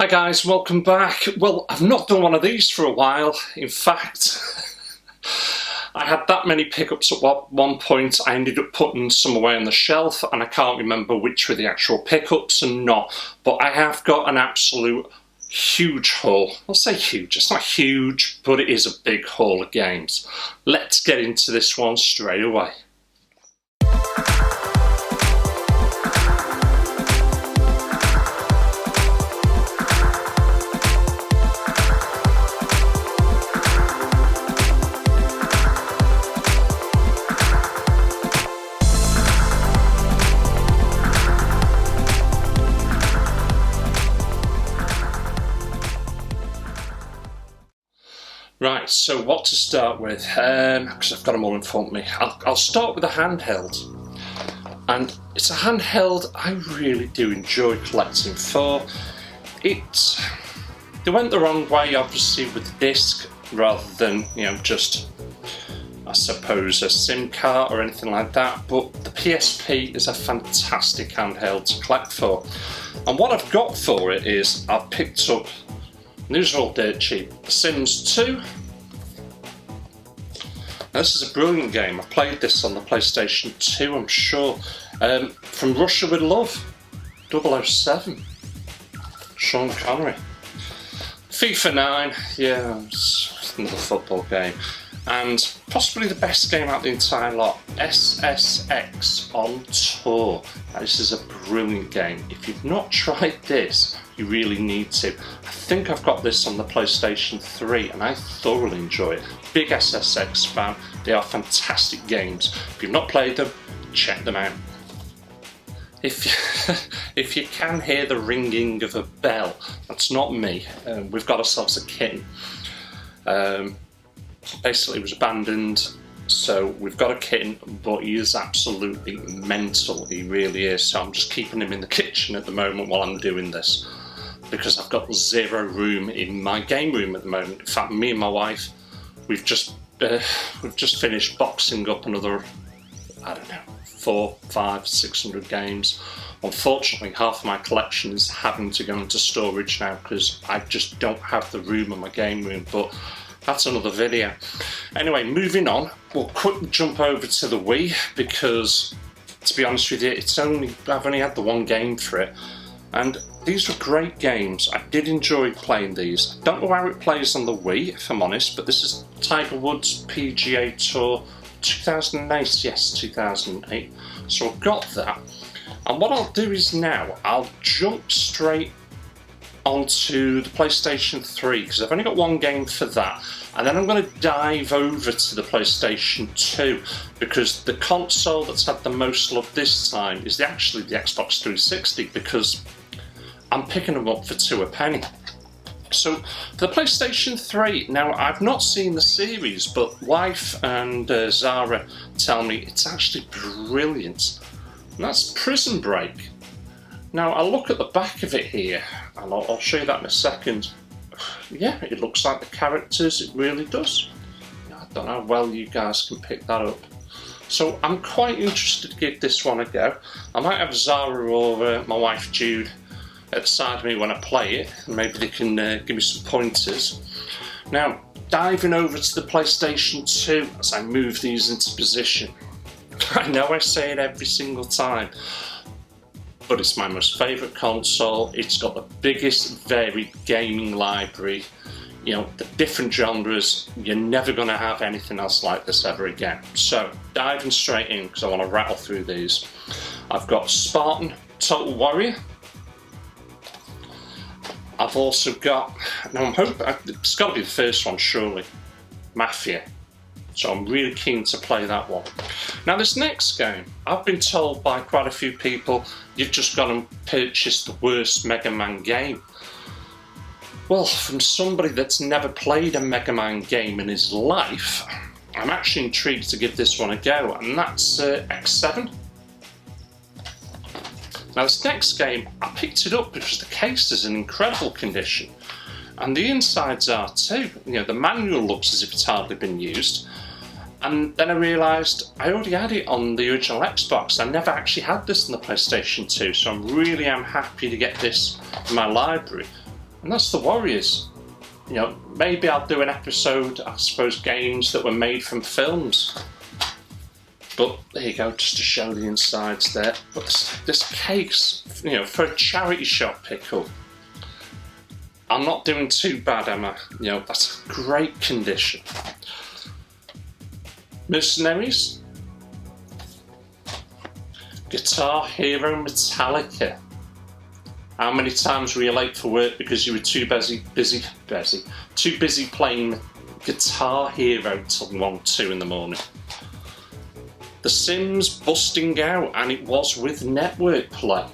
Hi guys, welcome back. Well, I've not done one of these for a while. In fact, I had that many pickups at one point. I ended up putting some away on the shelf and I can't remember which were the actual pickups and not. But I have got an absolute huge haul. I'll say huge, it's not huge, but it is a big haul of games. Let's get into this one straight away. Right, so what to start with, because I've got them all in front of me. I'll start with a handheld, and it's a handheld I really do enjoy collecting for. They went the wrong way obviously with the disc rather than, just, I suppose, a SIM card or anything like that, but the PSP is a fantastic handheld to collect for. And what I've got for it is I've picked up, these are all dirt cheap, The Sims 2. Now, this is a brilliant game. I played this on the PlayStation 2, I'm sure. From Russia with Love, 007, Sean Connery. FIFA 9, yeah, it's another football game. And possibly the best game out of the entire lot, SSX on Tour. Now, this is a brilliant game. If you've not tried this, you really need to. I think I've got this on the PlayStation 3 and I thoroughly enjoy it. Big SSX fan, they are fantastic games. If you've not played them, check them out. If you can hear the ringing of a bell, that's not me. We've got ourselves a kitten. Basically it was abandoned, so we've got a kitten, but he is absolutely mental, he really is. So I'm just keeping him in the kitchen at the moment while I'm doing this, because I've got zero room in my game room at the moment. In fact, me and my wife, we've just finished boxing up another, I don't know, 400, 500, 600 games. Unfortunately, half of my collection is having to go into storage now because I just don't have the room in my game room, but that's another video. Anyway, moving on, we'll quickly jump over to the Wii because, to be honest with you, I've only had the one game for it, and these were great games. I did enjoy playing these. I don't know how it plays on the Wii, if I'm honest, but this is Tiger Woods PGA Tour 2008, yes, 2008. So I've got that, and what I'll do is now, I'll jump straight onto the PlayStation 3 because I've only got one game for that, and then I'm going to dive over to the PlayStation 2 because the console that's had the most love this time is actually the Xbox 360 because I'm picking them up for $2 a penny. So for the PlayStation 3, now I've not seen the series, but wife and Zara tell me it's actually brilliant, and that's Prison Break. Now, I'll look at the back of it here, and I'll show you that in a second. Yeah, it looks like the characters, it really does. I don't know how well you guys can pick that up. So I'm quite interested to give this one a go. I might have Zara or my wife Jude at the side of me when I play it, and maybe they can give me some pointers. Now, diving over to the PlayStation 2 as I move these into position. I know I say it every single time, but it's my most favourite console. It's got the biggest varied gaming library, the different genres. You're never going to have anything else like this ever again. So diving straight in because I want to rattle through these. I've got Spartan Total Warrior. I've also got, now I'm hoping, it's got to be the first one surely, Mafia. So I'm really keen to play that one. Now this next game, I've been told by quite a few people, you've just got to purchase the worst Mega Man game. Well, from somebody that's never played a Mega Man game in his life, I'm actually intrigued to give this one a go, and that's X7. Now this next game, I picked it up because the case is in incredible condition, and the insides are too. The manual looks as if it's hardly been used. And then I realised I already had it on the original Xbox. I never actually had this on the PlayStation 2, so I really am happy to get this in my library. And that's the Warriors. You know, maybe I'll do an episode, I suppose, games that were made from films. But there you go, just to show the insides there. But this case, you know, for a charity shop pickle, I'm not doing too bad, am I? You know, that's great condition. Mercenaries. Guitar Hero Metallica. How many times were you late for work because you were too busy playing Guitar Hero till 1, 2 in the morning? The Sims busting out, and it was with network play.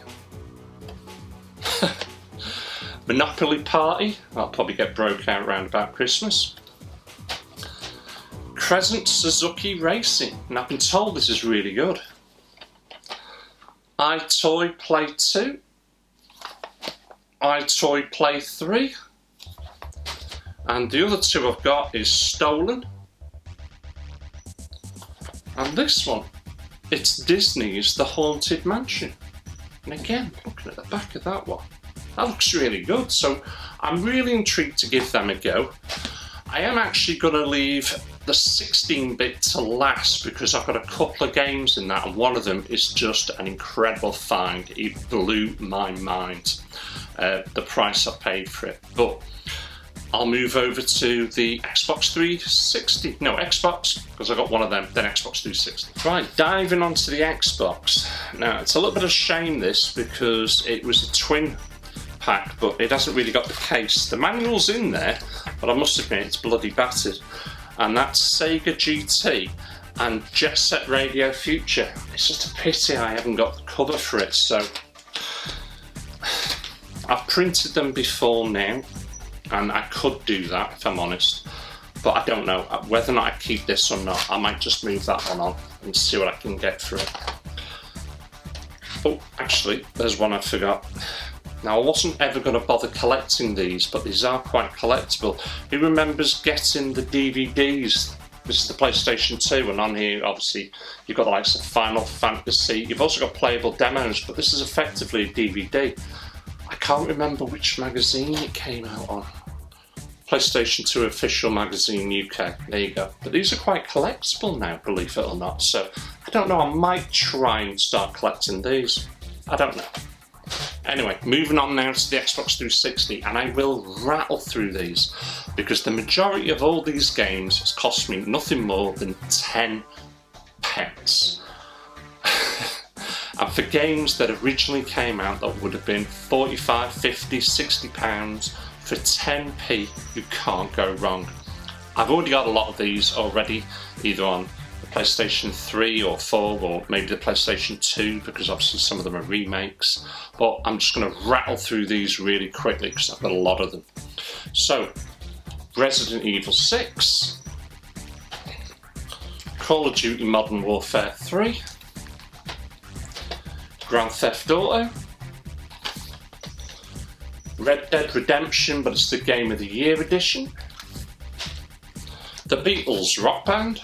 Monopoly Party, that'll probably get broke out around about Christmas. Crescent Suzuki Racing, and I've been told this is really good. iToy Play 2. iToy Play 3. And the other two I've got is Stolen. And this one, it's Disney's The Haunted Mansion. And again, looking at the back of that one, that looks really good. So I'm really intrigued to give them a go. I am actually going to leave the 16-bit to last because I've got a couple of games in that, and one of them is just an incredible find. It blew my mind, the price I paid for it. But I'll move over to the Xbox 360. No, Xbox, because I got one of them, then Xbox 360. Right, diving onto the Xbox. Now, it's a little bit of a shame this, because it was a twin pack, but it hasn't really got the case. The manual's in there, but I must admit it's bloody battered. And that's Sega GT and Jet Set Radio Future. It's just a pity I haven't got the cover for it, so I've printed them before now, and I could do that if I'm honest, but I don't know whether or not I keep this or not. I might just move that one on and see what I can get for it. Oh, actually, there's one I forgot. Now, I wasn't ever going to bother collecting these, but these are quite collectible. Who remembers getting the DVDs? This is the PlayStation 2, and on here, obviously, you've got the likes of Final Fantasy. You've also got playable demos, but this is effectively a DVD. I can't remember which magazine it came out on. PlayStation 2 Official Magazine UK. There you go. But these are quite collectible now, believe it or not. So, I don't know, I might try and start collecting these. I don't know. Anyway, moving on now to the Xbox 360, and I will rattle through these because the majority of all these games has cost me nothing more than 10 pence. And for games that originally came out that would have been 45, 50, 60 pounds, for 10p you can't go wrong. I've already got a lot of these already, either on the PlayStation 3 or 4 or maybe the PlayStation 2, because obviously some of them are remakes, but I'm just going to rattle through these really quickly because I've got a lot of them. So, Resident Evil 6, Call of Duty Modern Warfare 3, Grand Theft Auto, Red Dead Redemption, but it's the Game of the Year edition, The Beatles Rock Band,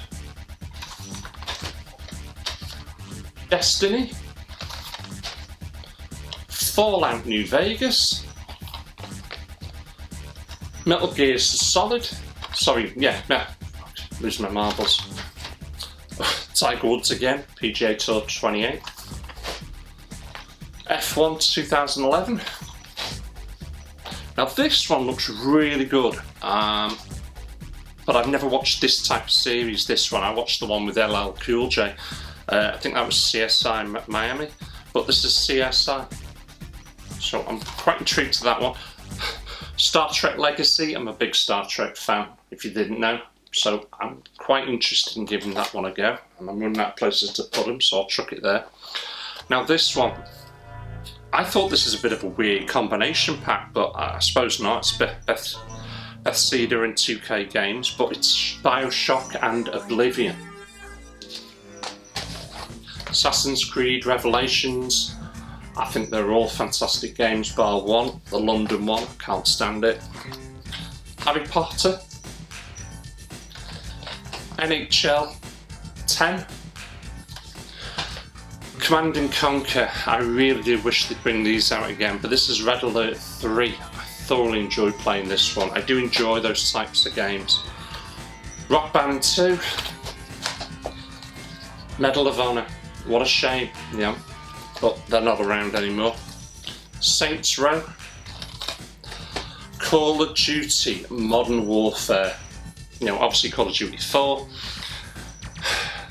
Destiny, Fallout New Vegas, Metal Gear Solid, losing my marbles, Tiger Woods again, PGA Tour 28, F1 2011. Now this one looks really good, but I've never watched this type of series, this one. I watched the one with LL Cool J. I think that was CSI Miami, but this is CSI. So I'm quite intrigued to that one. Star Trek Legacy, I'm a big Star Trek fan, if you didn't know. So I'm quite interested in giving that one a go. And I'm running out of places to put them, so I'll chuck it there. Now this one, I thought this is a bit of a weird combination pack, but I suppose not. It's Bethesda and 2K games, but it's Bioshock and Oblivion. Assassin's Creed Revelations, I think they're all fantastic games, bar one, the London one, can't stand it. Harry Potter, NHL 10, Command & Conquer. I really do wish they'd bring these out again, but this is Red Alert 3. I thoroughly enjoyed playing this one. I do enjoy those types of games. Rock Band 2, Medal of Honor. What a shame, you know, but they're not around anymore. Saints Row, Call of Duty Modern Warfare. You know, obviously Call of Duty 4.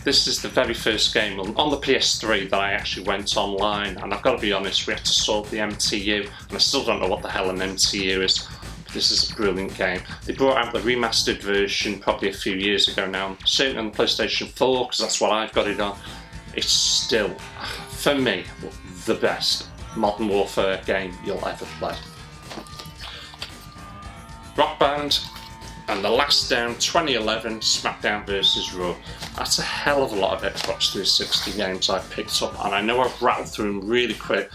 This is the very first game on the PS3 that I actually went online, and I've got to be honest, we had to sort the MTU, and I still don't know what the hell an MTU is, but this is a brilliant game. They brought out the remastered version probably a few years ago now, certainly on the PlayStation 4, because that's what I've got it on. It's still, for me, the best Modern Warfare game you'll ever play. Rock Band, and The Last Stand 2011 SmackDown vs Raw. That's a hell of a lot of Xbox 360 games I've picked up, and I know I've rattled through them really quick.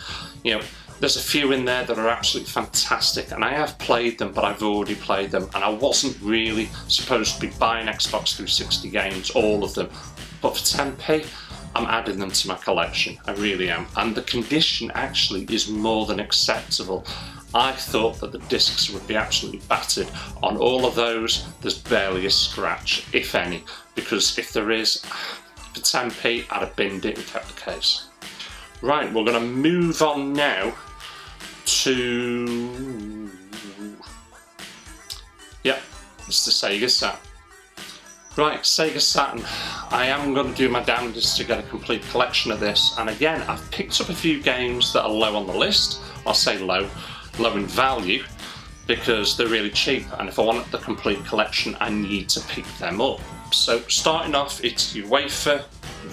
You know, there's a few in there that are absolutely fantastic, and I have played them, but I've already played them, and I wasn't really supposed to be buying Xbox 360 games, all of them. But for 10p, I'm adding them to my collection. I really am. And the condition actually is more than acceptable. I thought that the discs would be absolutely battered. On all of those, there's barely a scratch, if any, because if there is, for 10p, I'd have binned it and kept the case. Right, we're going to move on now to... Yep, it's the Sega Saturn. Right, Sega Saturn. I am going to do my damnedest to get a complete collection of this, and again, I've picked up a few games that are low on the list. I'll say low in value, because they're really cheap, and if I want the complete collection, I need to pick them up. So starting off, it's UEFA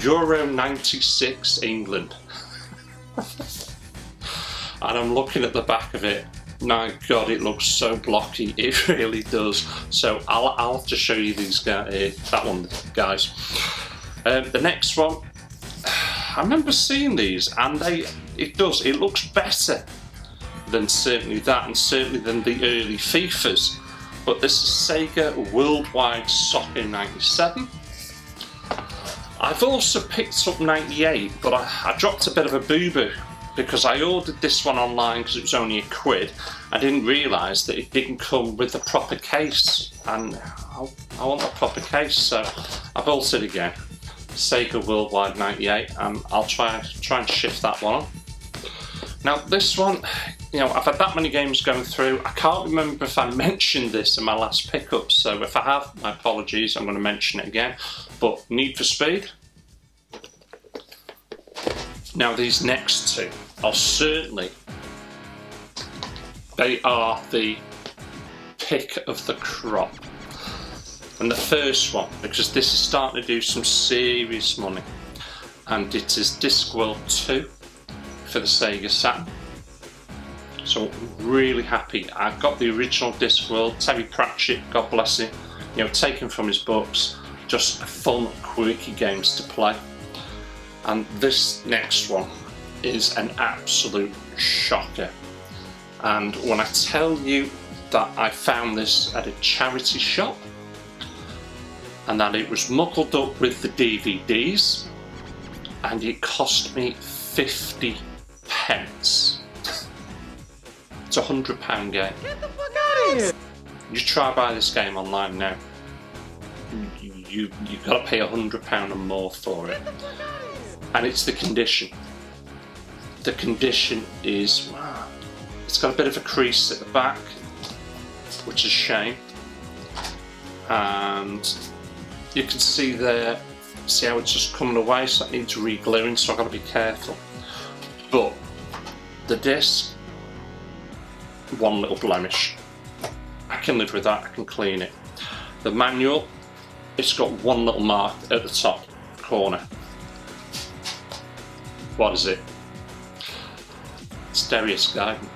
Euro 96 England. And I'm looking at the back of it. My God, it looks so blocky. It really does. So I'll have to show you these guys, that one, guys. The next one, I remember seeing these, and it looks better than certainly that, and certainly than the early FIFAs. But this is Sega Worldwide Soccer 97. I've also picked up 98, but I dropped a bit of a boo-boo, because I ordered this one online because it was only £1. I didn't realise that it didn't come with the proper case, and I want the proper case, so I bought it again. Sega Worldwide 98, and I'll try and shift that one on. Now this one, you know, I've had that many games going through. I can't remember if I mentioned this in my last pickup, so if I have, my apologies, I'm going to mention it again. But Need for Speed. Now these next two are certainly, they are the pick of the crop. And the first one, because this is starting to do some serious money, and it is Discworld 2 for the Sega Saturn. So I'm really happy. I've got the original Discworld, Terry Pratchett, God bless him, you know, taken from his books, just fun, quirky games to play. And this next one is an absolute shocker. And when I tell you that I found this at a charity shop, and that it was muckled up with the DVDs, and it cost me 50 pence. It's a £100 game. Get the fuck out of here! You try buy this game online now. You've got to pay £100 and more for it. And it's the condition. The condition is, it's got a bit of a crease at the back, which is a shame. And you can see there, see how it's just coming away, so that needs re-gluing, so I've got to be careful. But the disc, one little blemish. I can live with that, I can clean it. The manual, it's got one little mark at the top corner. What is it? It's Darius Gaiden.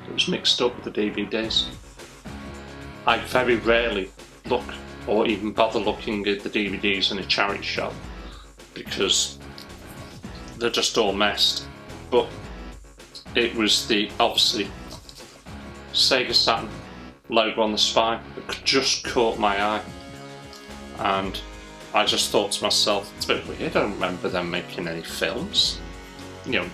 It was mixed up with the DVDs. I very rarely look or even bother looking at the DVDs in a charity shop because they're just all messed. But it was the, obviously, Sega Saturn logo on the spine that just caught my eye, and I just thought to myself, it's a bit weird, I don't remember them making any films. You know,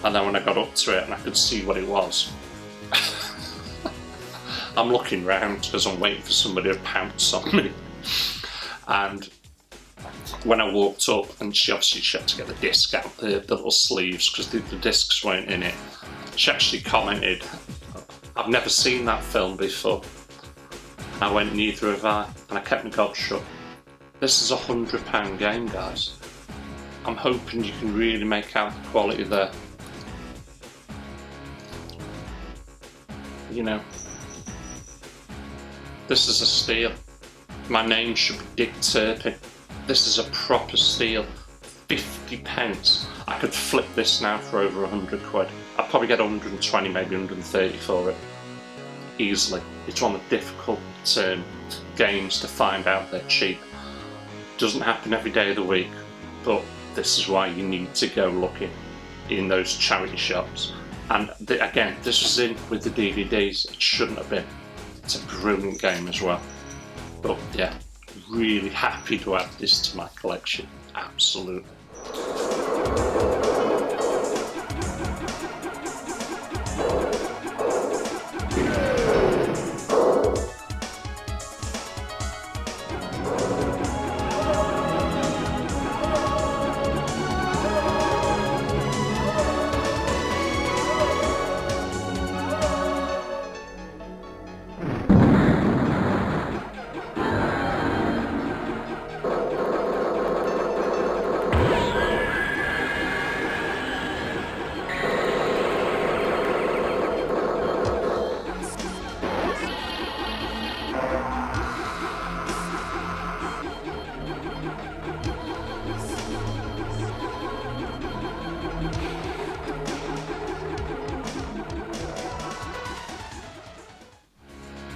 And then when I got up to it and I could see what it was, I'm looking round because I'm waiting for somebody to pounce on me. And when I walked up, and she had to get the disc out, the little sleeves, because the discs weren't in it, she actually commented, "I've never seen that film before." I went, "Neither have I," and I kept my gob shut. This is a £100 game, guys. I'm hoping you can really make out the quality there. You know, this is a steal. My name should be Dick Turpin. This is a proper steal. 50p. I could flip this now for over 100 quid. I'd probably get 120, maybe 130 for it. Easily. It's one of the difficult games to find out they're cheap. Doesn't happen every day of the week, but this is why you need to go looking in those charity shops. And again, this was in with the DVDs. It shouldn't have been. It's a brilliant game as well. But yeah, really happy to add this to my collection. Absolutely.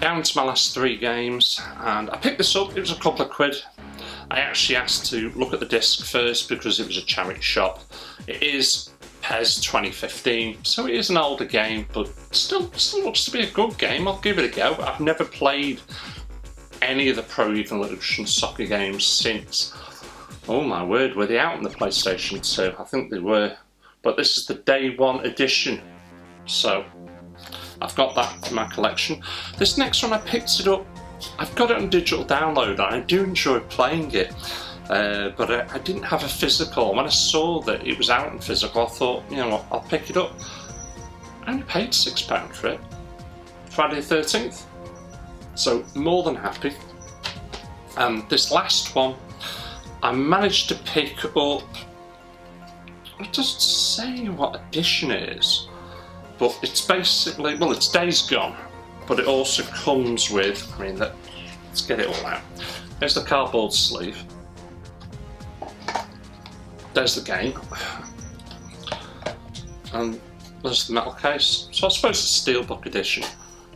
Down to my last 3 games, and I picked this up. It was a couple of quid. I actually asked to look at the disc first because it was a charity shop. It is PES 2015, so it is an older game, but still looks to be a good game. I'll give it a go. I've never played any of the Pro Evolution Soccer games since, oh my word, were they out on the PlayStation 2? I think they were, but this is the day 1 edition, so I've got that in my collection. This next one, I picked it up. I've got it on digital download and I do enjoy playing it, but I didn't have a physical. When I saw that it was out in physical, I thought, you know what, I'll pick it up. I only paid £6 for it. Friday the 13th. So more than happy. And this last one, I managed to pick up, it doesn't say what edition it is, but it's basically, well, it's Days Gone, but it also comes with, I mean, let's get it all out. There's the cardboard sleeve. There's the game. And there's the metal case. So I suppose it's a Steelbook edition.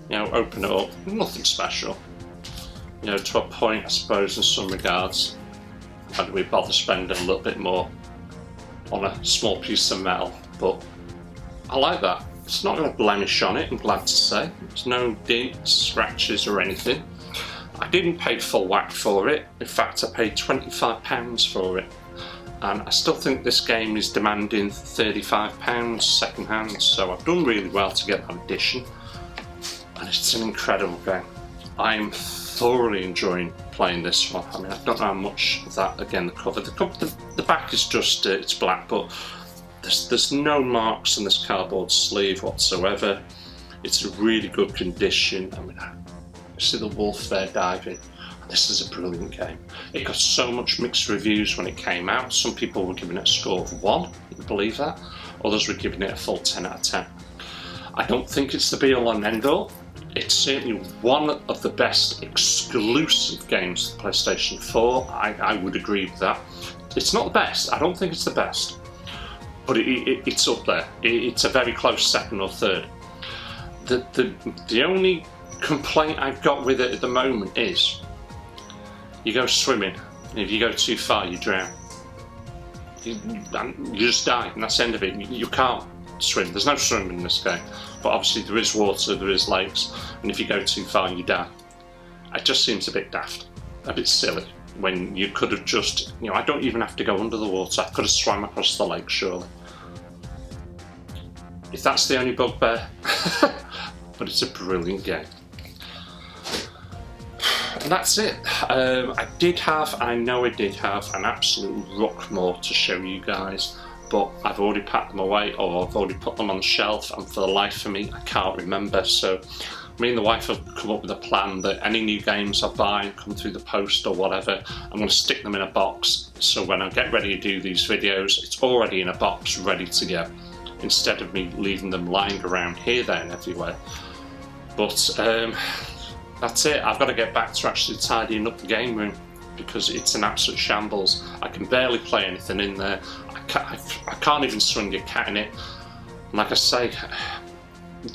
You know, open it up, nothing special. You know, to a point, I suppose, in some regards. Why do we bother spending a little bit more on a small piece of metal? But I like that. It's not got a blemish on it, I'm glad to say. There's no dents, scratches or anything. I didn't pay full whack for it. In fact, I paid £25 for it. And I still think this game is demanding £35 second hand, so I've done really well to get that edition. And it's an incredible game. I'm thoroughly enjoying playing this one. I mean, I don't know how much of that, again, the back is just, it's black, but there's no marks on this cardboard sleeve whatsoever. It's a really good condition. I mean, you see the wolf there diving. This is a brilliant game. It got so much mixed reviews when it came out. Some people were giving it a score of 1, you can believe that. Others were giving it a full 10 out of 10. I don't think it's the be-all and end-all. It's certainly one of the best exclusive games to PlayStation 4. I would agree with that. It's not the best. I don't think it's the best. But it's up there. It's a very close second or third. The only complaint I've got with it at the moment is you go swimming, and if you go too far, you drown. You just die, and that's the end of it. You can't swim. There's no swimming in this game. But obviously there is water, there is lakes, and if you go too far, you die. It just seems a bit daft, a bit silly, when you could have just, you know, I don't even have to go under the water. I could have swam across the lake, surely. if that's the only bugbear. But it's a brilliant game. And that's it. I know I did have an absolute ruck more to show you guys, but I've already packed them away, or I've already put them on the shelf, and for the life of me, I can't remember. So me and the wife have come up with a plan that any new games I buy and come through the post or whatever, I'm going to stick them in a box, so when I get ready to do these videos, it's already in a box ready to go, instead of me leaving them lying around here, there and everywhere. But that's it. I've got to get back to actually tidying up the game room, because it's an absolute shambles. I can barely play anything in there. I can't even swing a cat in it. And like I say,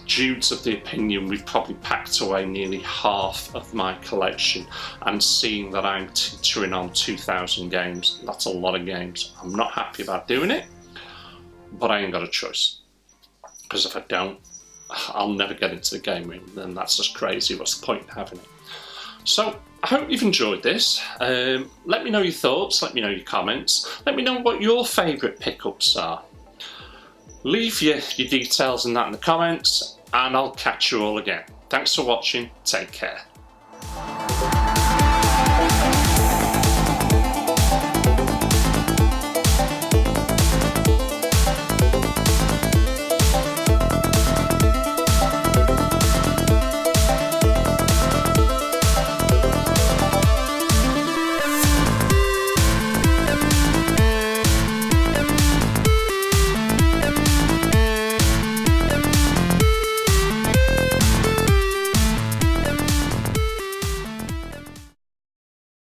Jude's of the opinion we've probably packed away nearly half of my collection, and seeing that I'm teetering on 2,000 games, that's a lot of games. I'm not happy about doing it, but I ain't got a choice, because if I don't, I'll never get into the game room, then that's just crazy. What's the point in having it? So I hope you've enjoyed this. Let me know your thoughts, let me know your comments, let me know what your favourite pickups are. Leave your details and that in the comments, and I'll catch you all again. Thanks for watching, take care.